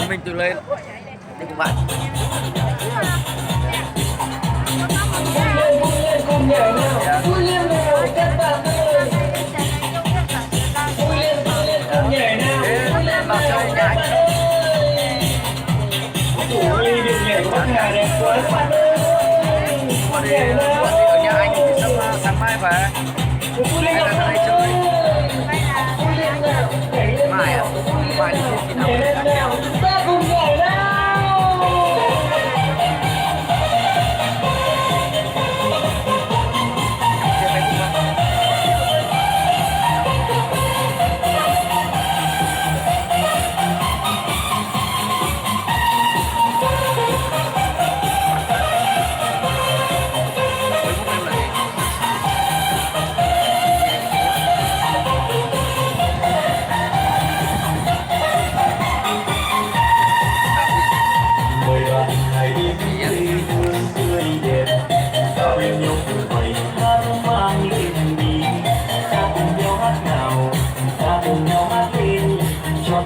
mình tự lên đi cùng bạn. Vào chơi nhà anh. Còn đi ở nhà anh thì sáng mai về. Hay là sang đây chơi. Mai à? Mai đi khi nào về nhà.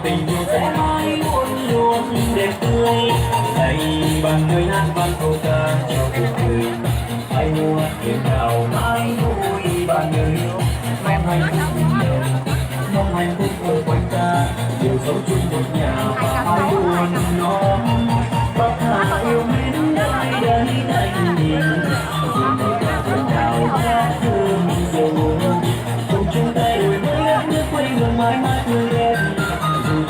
Tình yêu sẽ mãi luôn luôn đẹp tươi. Này bạn người hát vang câu ca cho cuộc đời. Hãy mua tiền nào mãi vui bạn người. Mong hạnh phúc cùng nhau, mong hạnh phúc ở quanh ta. Đều sống chung một nhà và hãy luôn nó. Bắc Hà yêu mến nơi đây anh nhìn. Dù người ta phần nào khác thương dù. Cùng chung tay đổi mới đất nước quê hương mãi mãi tươi đẹp.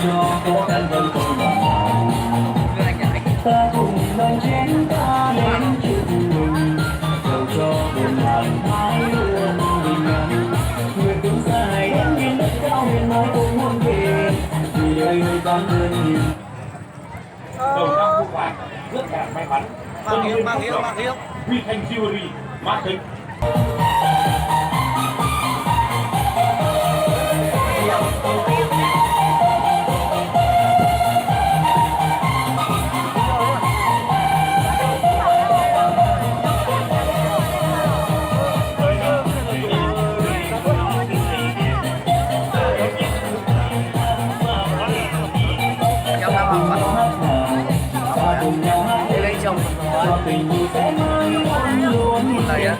Cho khó khăn vẫn không bằng lòng. Ta cùng đoàn chén ta đến chúc mừng. Cầu cho buồn làng mãi luôn bình an. Người tương xa này đến miền đất cao miền mãi cùng muôn về. Vì đời người con đơn nhiều. Đầu năm Phúc Hoàng rất là may mắn. Mang hiếu. Huy Thanh Jewelry, Mát Thịnh. Này á,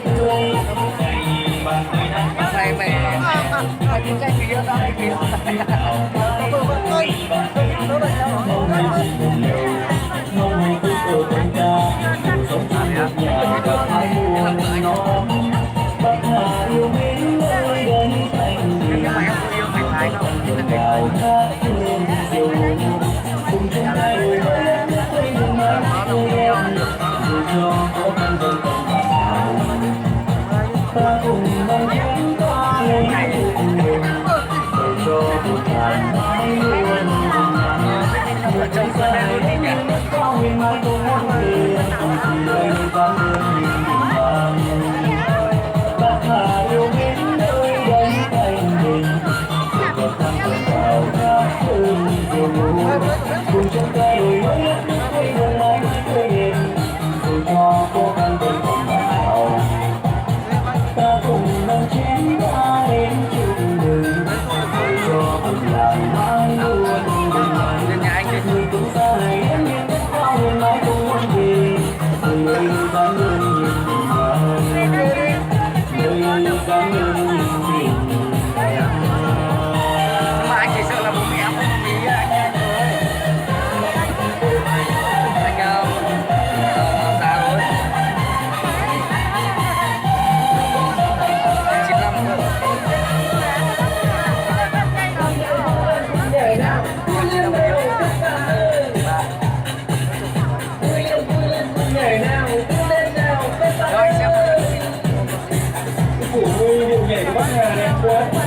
này mày đi cái kia ra đây kìa. Ta cùng mong chúng ta lên chúc mừng. Cầu cho cuộc đời mãi luôn bình an. Người trong xa đến miền đất cao nguyên mãi cùng muôn về. Vì đời con đơn nhìn bình an. Bắc Hà yêu mến nơi đây thanh bình. Dù có thăng cần vào các thương dù. Cùng chung tay đổi mới đất nước quê hương mãi mãi tươi đẹp. Dù cho khó khăn vẫn không bằng nào. Ta cùng đoàn chén ta đến chúc mừng. Cầu cho buồn làng mãi luôn bình an. Người cùng xa này đến miền đất cao nguyên mãi cùng muôn về. Người con đơn nhìn bình an. Người con đơn nhìn bình an. Mà anh chỉ sợ là bố mẹ không tí anh ơi. Anh già rồi. 95 cơ. Củ điều nhảy của Bắc Hà đẹp quá.